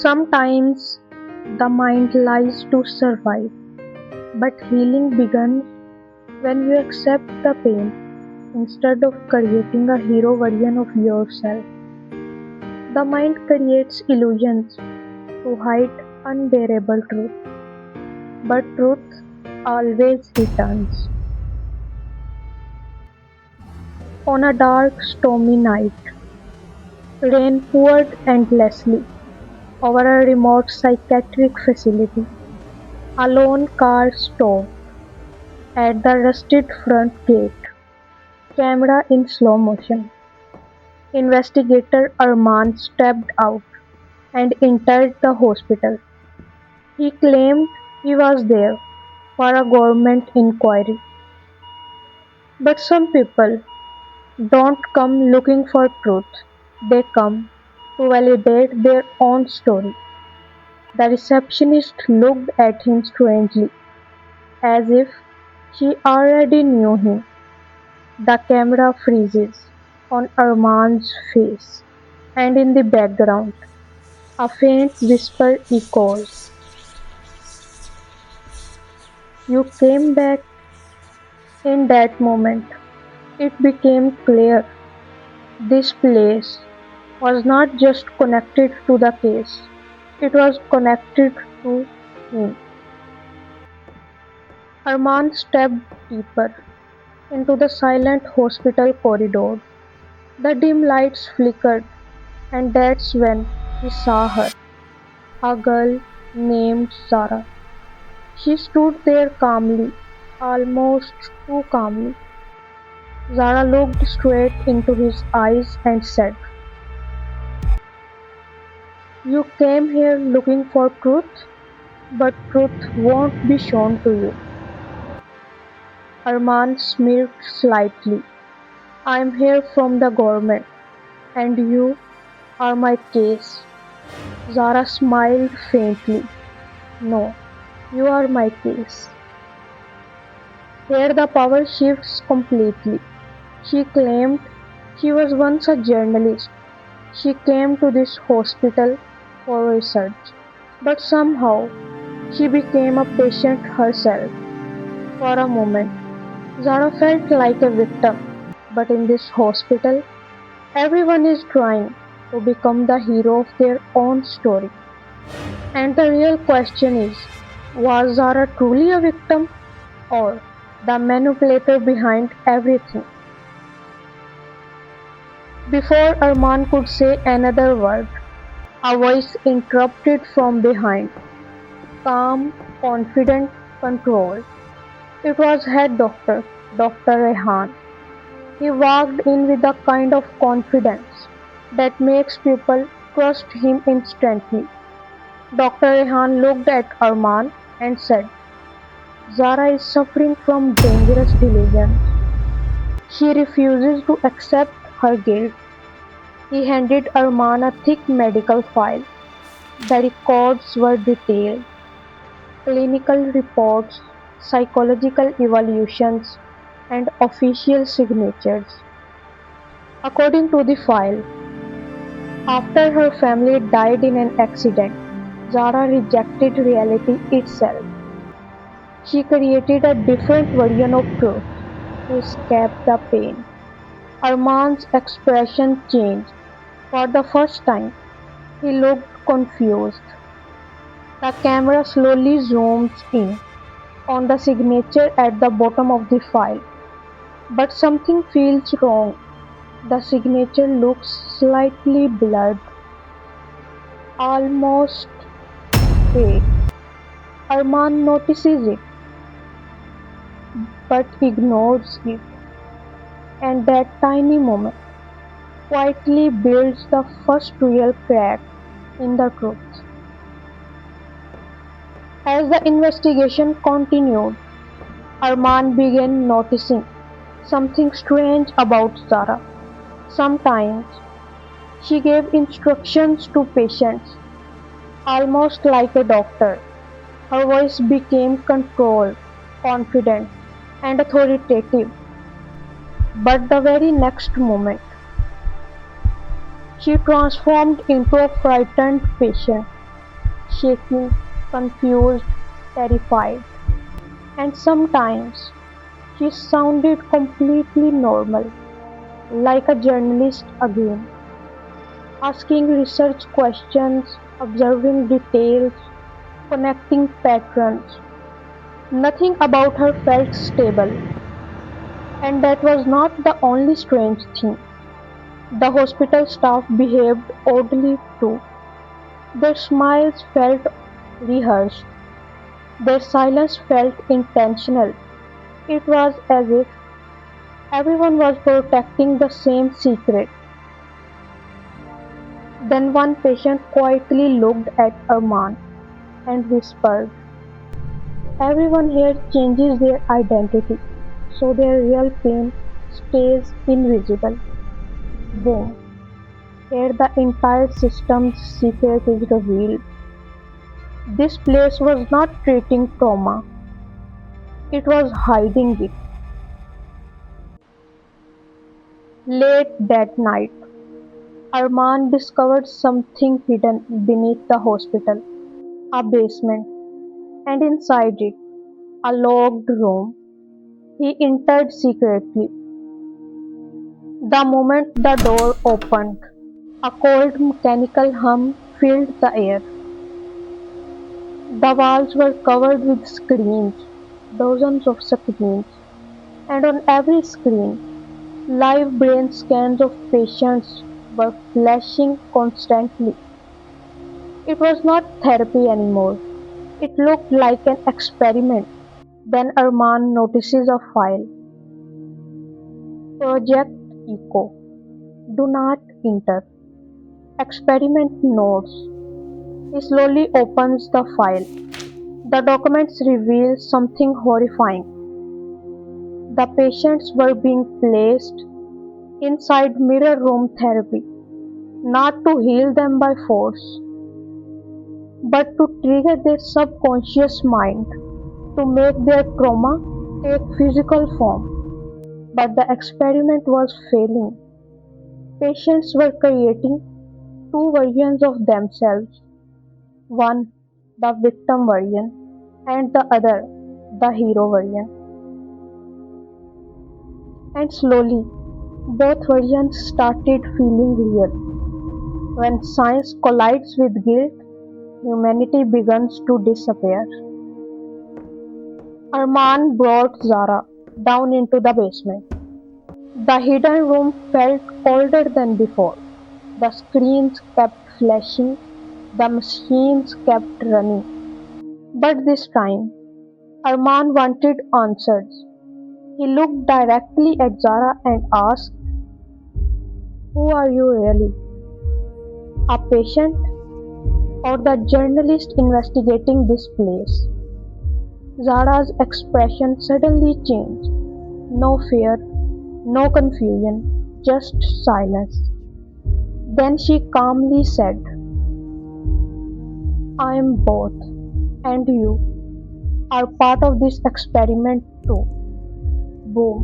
Sometimes the mind lies to survive, but healing begins when you accept the pain instead of creating a hero version of yourself. The mind creates illusions to hide unbearable truth, but truth always returns. On a dark, stormy night, rain poured endlessly over a remote psychiatric facility. A lone car stopped at the rusted front gate, camera in slow motion. Investigator Arman stepped out and entered the hospital. He claimed he was there for a government inquiry. But some people don't come looking for truth, they come to validate their own story. The receptionist looked at him strangely, as if she already knew him. The camera freezes on Arman's face, and in the background, a faint whisper echoes. You came back. In that moment, it became clear this place was not just connected to the case, it was connected to him. Arman stepped deeper into the silent hospital corridor. The dim lights flickered, and that's when he saw her, a girl named Zara. She stood there calmly, almost too calmly. Zara looked straight into his eyes and said, "You came here looking for truth, but truth won't be shown to you." Arman smirked slightly. "I'm here from the government, and you are my case." Zara smiled faintly. "No, you are my case." Here the power shifts completely. She claimed she was once a journalist. She came to this hospital for research, but somehow she became a patient herself. For a moment, Zara felt like a victim, but in this hospital, everyone is trying to become the hero of their own story. And the real question is, was Zara truly a victim or the manipulator behind everything? Before Arman could say another word, a voice interrupted from behind, calm, confident, controlled. It was head doctor, Dr. Rehan. He walked in with a kind of confidence that makes people trust him instantly. Dr. Rehan looked at Arman and said, "Zara is suffering from dangerous delusions. She refuses to accept her guilt." He handed Arman a thick medical file. The records were detailed: clinical reports, psychological evaluations, and official signatures. According to the file, after her family died in an accident, Zara rejected reality itself. She created a different version of truth to escape the pain. Arman's expression changed. For the first time, he looked confused. The camera slowly zooms in on the signature at the bottom of the file. But something feels wrong. The signature looks slightly blurred, almost fake. Arman notices it, but ignores it. And that tiny moment quietly builds the first real crack in the truth. As the investigation continued, Arman began noticing something strange about Zara. Sometimes she gave instructions to patients, almost like a doctor. Her voice became controlled, confident, and authoritative. But the very next moment, she transformed into a frightened patient. shaking, confused, terrified. And sometimes she sounded completely normal, like a journalist again, asking research questions, observing details, connecting patterns. Nothing about her felt stable, and that was not the only strange thing. The hospital staff behaved oddly too. Their smiles felt rehearsed, their silence felt intentional. It was as if everyone was protecting the same secret. Then one patient quietly looked at Arman and whispered, "Everyone here changes their identity, so their real pain stays invisible." Boom! Here the entire system's secret is revealed. This place was not treating trauma, it was hiding it. Late that night, Arman discovered something hidden beneath the hospital, a basement, and inside it, a locked room. He entered secretly. The moment the door opened, a cold mechanical hum filled the air. The walls were covered with screens, dozens of screens, and on every screen, live brain scans of patients were flashing constantly. It was not therapy anymore. It looked like an experiment. Then Arman notices a file. Project Echo. Do not enter. Experiment notes. He slowly opens the file. The documents reveal something horrifying. The patients were being placed inside mirror room therapy, not to heal them by force, but to trigger their subconscious mind, to make their trauma take physical form. But the experiment was failing. Patients were creating two versions of themselves, one the victim version and the other the hero version. And slowly, both versions started feeling real. When science collides with guilt, humanity begins to disappear. Arman brought Zara down into the basement. The hidden room felt colder than before. The screens kept flashing, the machines kept running. But this time, Arman wanted answers. He looked directly at Zara and asked, "Who are you really? A patient or the journalist investigating this place?" Zara's expression suddenly changed. No fear, no confusion, just silence. Then she calmly said, "I am both, and you are part of this experiment too." Boom!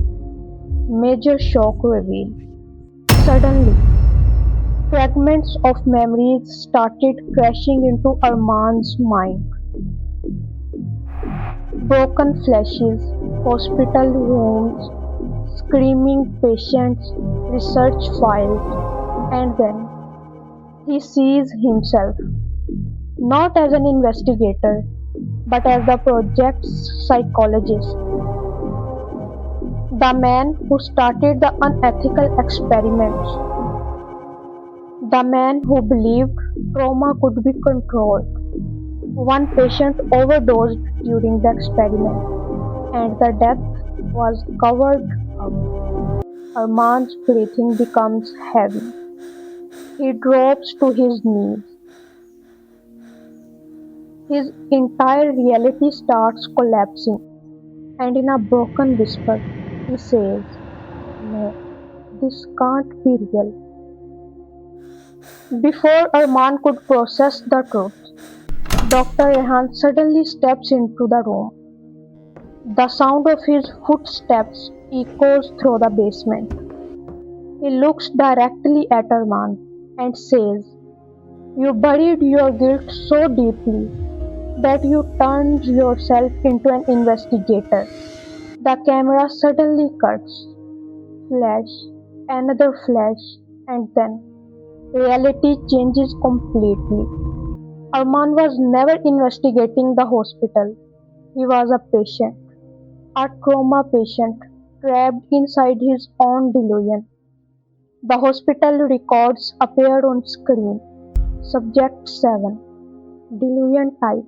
Major shock reveal. Suddenly, fragments of memories started crashing into Arman's mind. Broken flashes, hospital rooms, screaming patients, research files, and then he sees himself not as an investigator but as the project's psychologist, the man who started the unethical experiments, the man who believed trauma could be controlled. One patient overdosed during the experiment, and the death was covered up. Arman's breathing becomes heavy. He drops to his knees. His entire reality starts collapsing, and in a broken whisper, he says, "No, this can't be real." Before Arman could process the truth, Dr. Rehan suddenly steps into the room. The sound of his footsteps echoes through the basement. He looks directly at Arman and says, You buried your guilt so deeply that you turned yourself into an investigator. The camera suddenly cuts, flash, another flash, and then reality changes completely. Arman was never investigating the hospital. He was a patient, a trauma patient, trapped inside his own delusion. The hospital records appear on screen. Subject 7. Delusion type.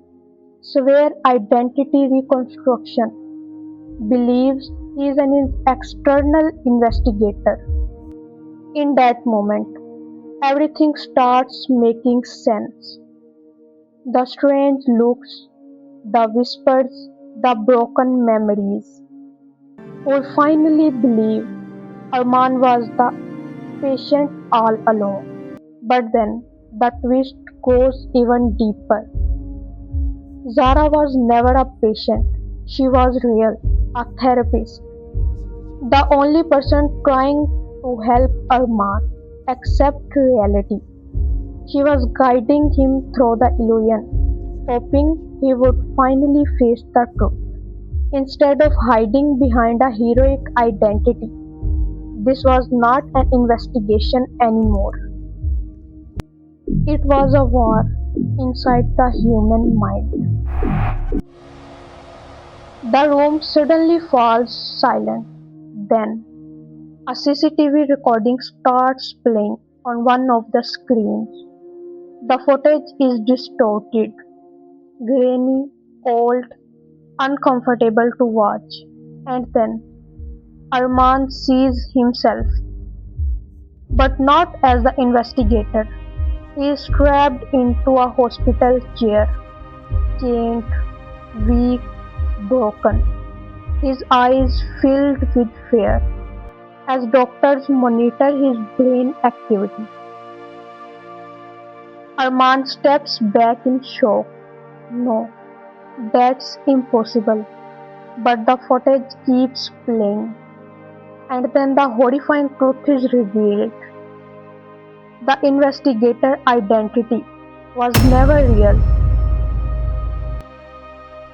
Swear identity reconstruction. Believes he is an external investigator. In that moment, everything starts making sense. The strange looks, the whispers, the broken memories. We finally believe Arman was the patient all along. But then the twist goes even deeper. Zara was never a patient. She was real, a therapist. The only person trying to help Arman accept reality. She was guiding him through the illusion, hoping he would finally face the truth. Instead of hiding behind a heroic identity, this was not an investigation anymore. It was a war inside the human mind. The room suddenly falls silent. Then, a CCTV recording starts playing on one of the screens. The footage is distorted, grainy, old, uncomfortable to watch. And then, Arman sees himself, but not as the investigator. He is strapped into a hospital chair, chained, weak, broken, his eyes filled with fear, as doctors monitor his brain activity. Arman steps back in shock. No, that's impossible. But the footage keeps playing, and then the horrifying truth is revealed. The investigator identity was never real.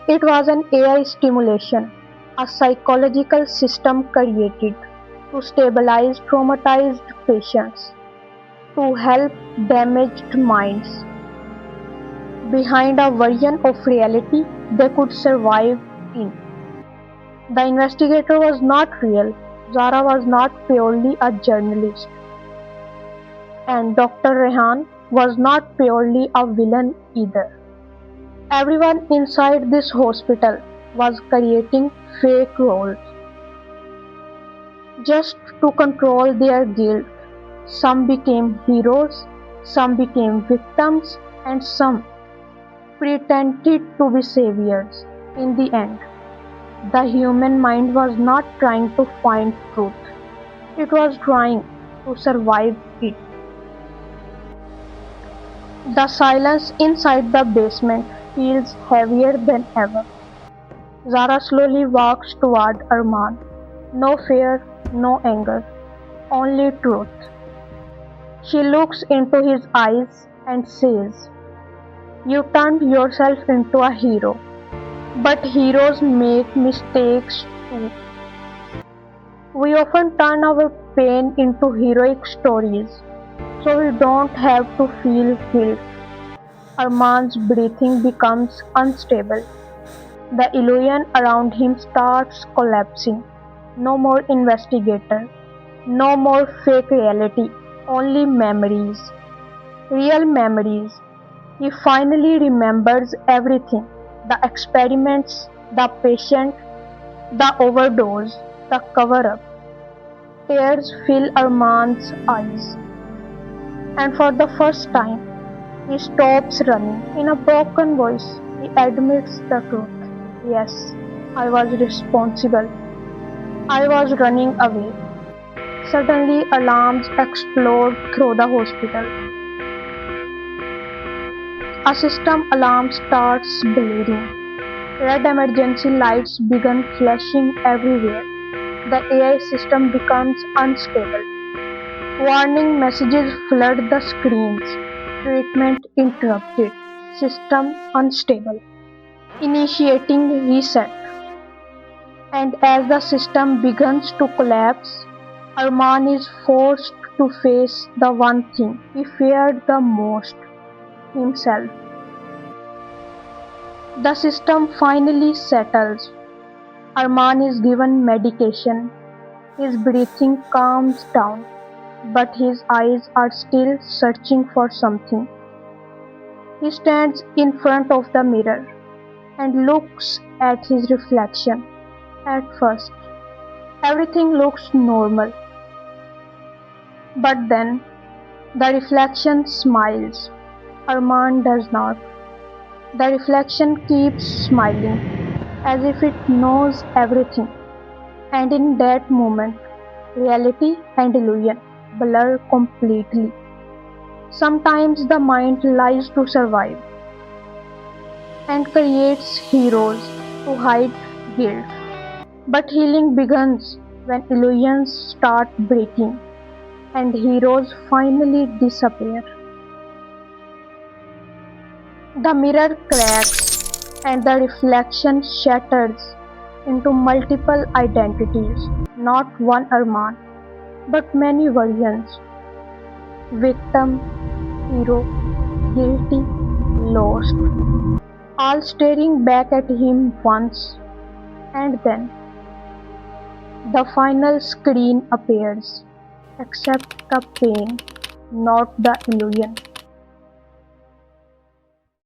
It was an AI stimulation, a psychological system created to stabilize traumatized patients, to help damaged minds behind a version of reality they could survive in. The investigator was not real. Zara was not purely a journalist, and Dr. Rehan was not purely a villain either. Everyone inside this hospital was creating fake roles just to control their guilt. Some became heroes, some became victims, and some pretended to be saviors. In the end, the human mind was not trying to find truth, it was trying to survive it. The silence inside the basement feels heavier than ever. Zara slowly walks toward Arman. No fear, no anger, only truth. She looks into his eyes and says, "You turned yourself into a hero, but heroes make mistakes too. We often turn our pain into heroic stories, so we don't have to feel guilt." Arman's breathing becomes unstable. The illusion around him starts collapsing. No more investigator, no more fake reality, only memories. Real memories. He finally remembers everything: the experiments, the patient, the overdose, the cover up. Tears fill Arman's eyes, and for the first time, he stops running. In a broken voice, he admits the truth. Yes, I was responsible. I was running away. Suddenly, alarms explode through the hospital. A system alarm starts blaring. Red emergency lights begin flashing everywhere. The AI system becomes unstable. Warning messages flood the screens. Treatment interrupted. System unstable. Initiating reset. And as the system begins to collapse, Arman is forced to face the one thing he feared the most: himself. The system finally settles. Arman is given medication. His breathing calms down, but his eyes are still searching for something. He stands in front of the mirror and looks at his reflection. At first, everything looks normal, but then the reflection smiles. Arman does not. The reflection keeps smiling, as if it knows everything. And in that moment, reality and illusion blur completely. Sometimes the mind lies to survive and creates heroes to hide guilt. But healing begins when illusions start breaking and heroes finally disappear. The mirror cracks and the reflection shatters into multiple identities, not one Arman, but many versions: victim, hero, guilty, lost, all staring back at him once, and then the final screen appears, except the pain, not the illusion.